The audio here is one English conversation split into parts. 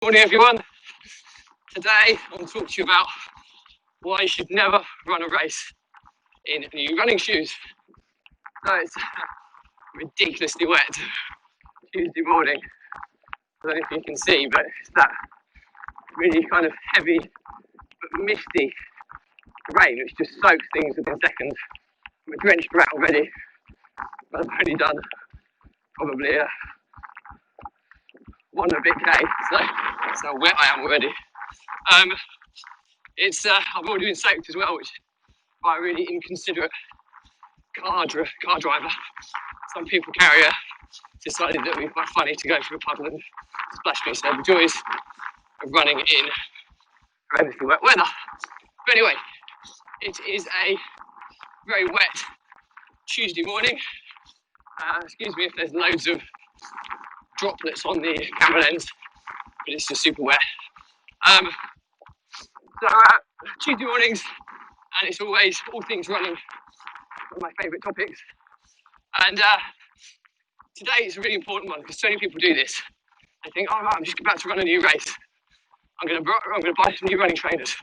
Morning everyone. Today I want to talk to you about why you should never run a race in new running shoes. So it's ridiculously wet Tuesday morning. I don't know if you can see, but it's that really kind of heavy but misty rain which just soaks things within seconds. I'm drenched throughout already, but I've only done probably one and a bit K, so that's how wet I am already. I've already been soaked as well, which by a really inconsiderate car driver. Some people carrier decided that it would be quite funny to go through a puddle and splash me. So the joys of running in relatively wet weather. But anyway, it is a very wet Tuesday morning. Excuse me if there's loads of droplets on the camera lens, but it's just super wet. Tuesday mornings, and it's always all things running, one of my favourite topics. And today is a really important one because so many people do this. They think, oh, right, I'm just about to run a new race. I'm going to buy some new running trainers.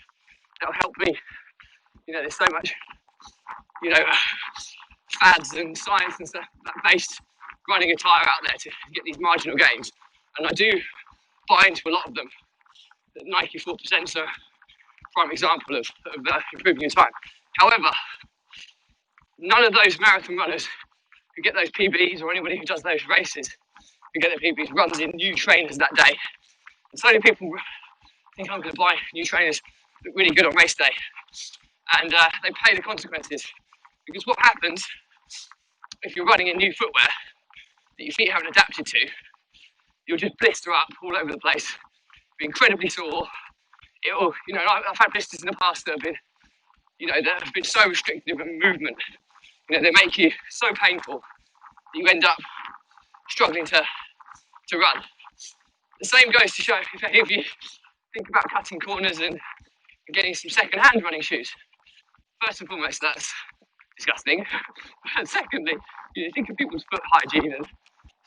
That'll help me. You know, there's so much, fads and science and stuff based running attire out there to get these marginal gains. And I do buy into a lot of them. The Nike 4% is a prime example of improving your time. However, none of those marathon runners who get those PBs or anybody who does those races who get their PBs runs in new trainers that day. And so many people think I'm going to buy new trainers that look really good on race day, and they pay the consequences. Because what happens if you're running in new footwear that your feet haven't adapted to, you'll just blister up all over the place, be incredibly sore. I've had blisters in the past that have been so restrictive of movement. They make you so painful that you end up struggling to run. The same goes to show if you think about cutting corners and getting some second-hand running shoes. First and foremost, that's disgusting. And secondly, think of people's foot hygiene and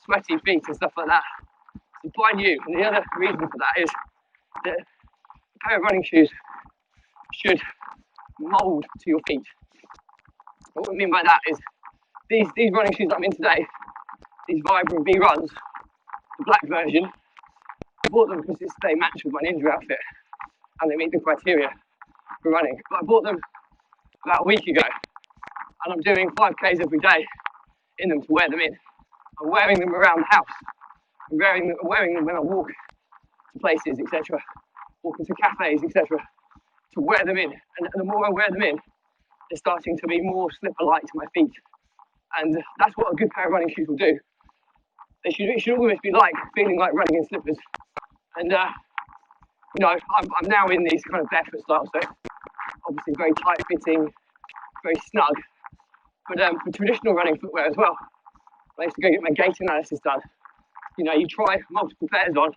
sweaty feet and stuff like that. So buy new. And the other reason for that is that a pair of running shoes should mould to your feet. What I mean by that is these running shoes that I'm in today, these Vibram V-Runs, the black version, I bought them because they match with my Ninja outfit and they meet the criteria for running. But I bought them about a week ago and I'm doing 5Ks every day in them to wear them in. I'm wearing them around the house. I'm wearing them when I walk to places, etc. Walking to cafes, etc. To wear them in. And the more I wear them in, they're starting to be more slipper-like to my feet. And that's what a good pair of running shoes will do. It should always be feeling like running in slippers. And I'm now in these kind of barefoot styles, so obviously very tight fitting, very snug. But for traditional running footwear as well, I used to go get my gait analysis done. You try multiple pairs on,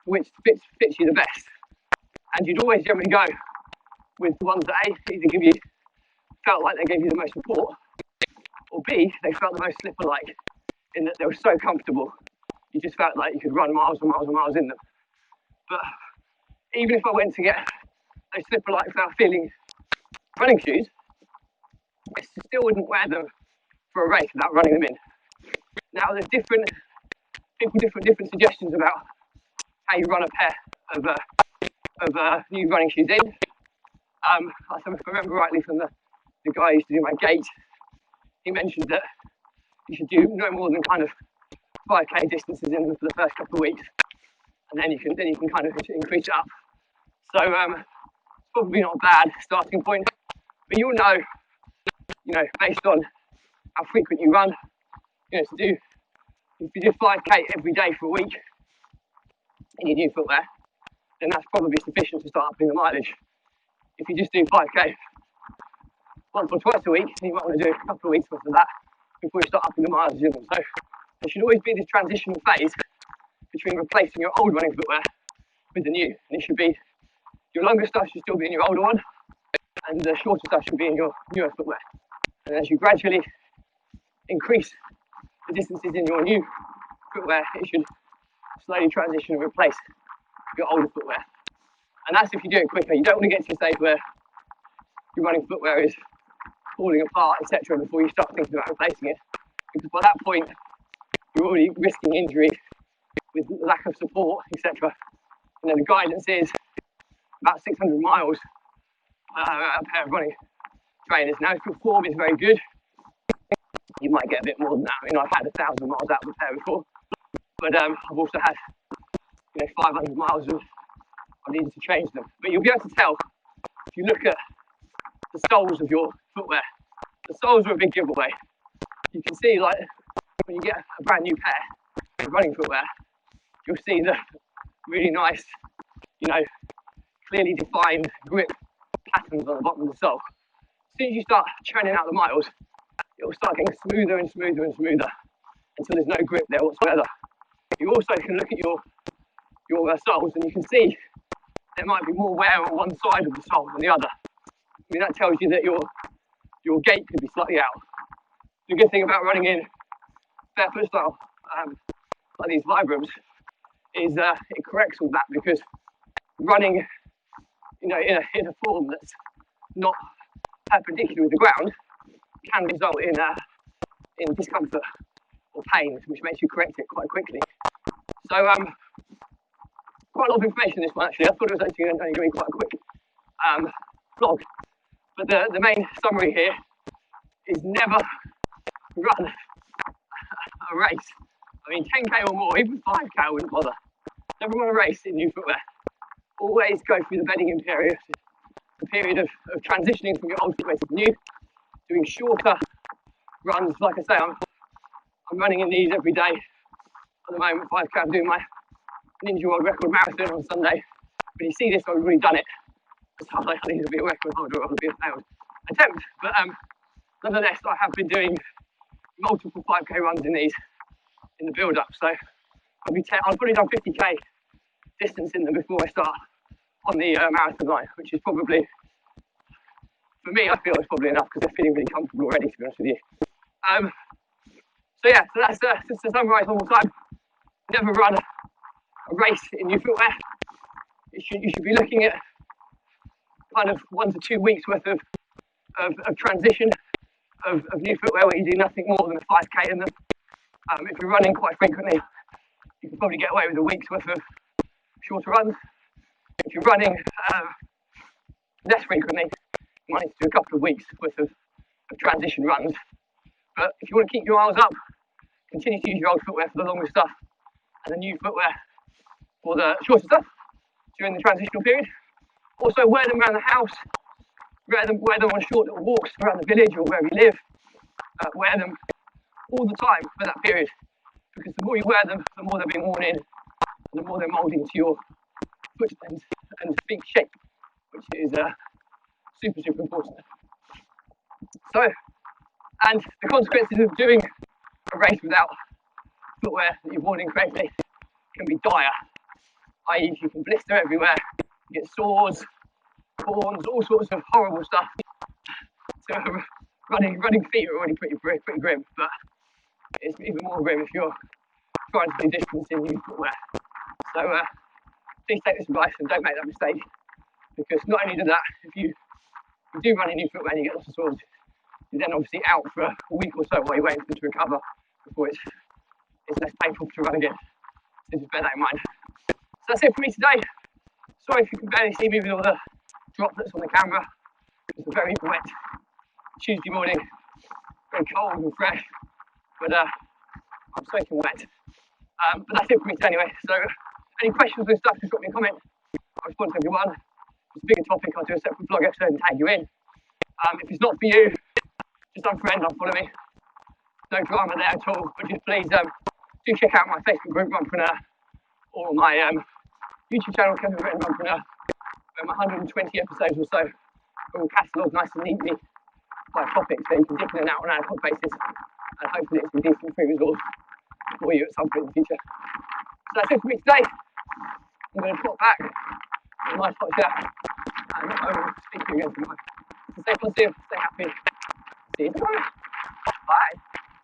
which fits you the best. And you'd always generally go with the ones that either felt like they gave you the most support, or B, they felt the most slipper-like, in that they were so comfortable, you just felt like you could run miles and miles and miles in them. But even if I went to get those slipper-like without feeling running shoes, I still wouldn't wear them for a race without running them in. Now, there's different suggestions about how you run a pair of new running shoes in. If I remember rightly from the guy who used to do my gait, he mentioned that you should do no more than kind of 5K distances in them for the first couple of weeks, and then you can kind of increase it up. So it's probably not a bad starting point, but you'll know, based on how frequent you run, if you do 5K every day for a week in your new footwear, then that's probably sufficient to start upping the mileage. If you just do 5K once or twice a week, then you might want to do a couple of weeks worth of that before you start upping the mileage in them. So there should always be this transitional phase between replacing your old running footwear with the new. And it should be, your longer stuff should still be in your older one, and the shorter stuff should be in your newer footwear. And as you gradually increase the distances in your new footwear, it should slowly transition and replace your older footwear. And that's if you do it quicker. You don't want to get to a stage where your running footwear is falling apart, etc., before you start thinking about replacing it. Because by that point, you're already risking injury with lack of support, etc. And then the guidance is about 600 miles a pair of running trainers. Now, if your form is very good, you might get a bit more than that. I mean, I've had 1,000 miles out of a pair before, but I've also had 500 miles of needed to change them. But you'll be able to tell if you look at the soles of your footwear. The soles are a big giveaway. You can see, like, when you get a brand new pair of running footwear, you'll see the really nice, clearly defined grip patterns on the bottom of the sole. As soon as you start churning out the miles, it will start getting smoother and smoother and smoother until there's no grip there whatsoever. You also can look at your soles and you can see there might be more wear on one side of the sole than the other. I mean, that tells you that your gait could be slightly out. The good thing about running in barefoot style, like these Vibrams, is it corrects all that, because running, in a form that's not perpendicular with the ground can result in discomfort or pain, which makes you correct it quite quickly. So quite a lot of information in this one, actually. I thought it was actually only going to be quite a quick vlog, but the main summary here is never run a race. I mean, 10k or more, even 5k, I wouldn't bother. Never run a race in new footwear. Always go through the bedding in period, the period of transitioning from your old footwear to new, doing shorter runs. Like I say, I'm running in these every day. At the moment, 5k, I'm doing my Ninja World Record Marathon on Sunday. When you see this, I've already done it. So I need to be a record holder, or I'll be a failed attempt. But nonetheless, I have been doing multiple 5k runs in these in the build-up. So I've probably done 50k distance in them before I start on the marathon line, which is probably, for me, I feel it's probably enough because they're feeling really comfortable already, to be honest with you. So that's just to summarise one more time. Never run a race in new footwear. You should be looking at kind of 1 to 2 weeks worth of transition of new footwear where you do nothing more than a 5k in them. If you're running quite frequently, you can probably get away with a week's worth of shorter runs. If you're running less frequently, you might need to do a couple of weeks worth of transition runs. But if you want to keep your miles up, continue to use your old footwear for the longer stuff and the new footwear for the shorter stuff during the transitional period. Also, wear them around the house, wear them on short little walks around the village or wherever you live. Wear them all the time for that period, because the more you wear them, the more they're being worn in, and the more they're moulding to your foot and feet shape, which is super, super important. So, and the consequences of doing a race without footwear that you've worn incorrectly can be dire, i.e. you can blister everywhere, you get sores, corns, all sorts of horrible stuff. So running feet are already pretty grim, but it's even more grim if you're trying to do distance in new footwear. So please take this advice and don't make that mistake, because not only does that, if you do run in new footwear and you get lots of sores, you're then obviously out for a week or so while you're waiting for them to recover before it's less painful to run again. So just bear that in mind. So that's it for me today. Sorry if you can barely see me with all the droplets on the camera. It's a very wet Tuesday morning, very cold and fresh, but I'm soaking wet. But that's it for me today anyway. So any questions and stuff, just drop me a comment. I'll respond to everyone. If it's a bigger topic, I'll do a separate vlog episode and tag you in. If it's not for you, just unfriend, unfollow me. No drama there at all, but just please do check out my Facebook group, Runpreneur, or my YouTube channel, Kevin Breton Runpreneur, where my 120 episodes or so are all catalogued nice and neatly by topic, so you can dip in and out on an ad hoc basis, and hopefully it's a decent free resource for you at some point in the future. So that's it for me today. I'm going to pop back with a nice hot shower, and I will speak to you again tomorrow. So stay positive, stay happy. See you tomorrow. Bye.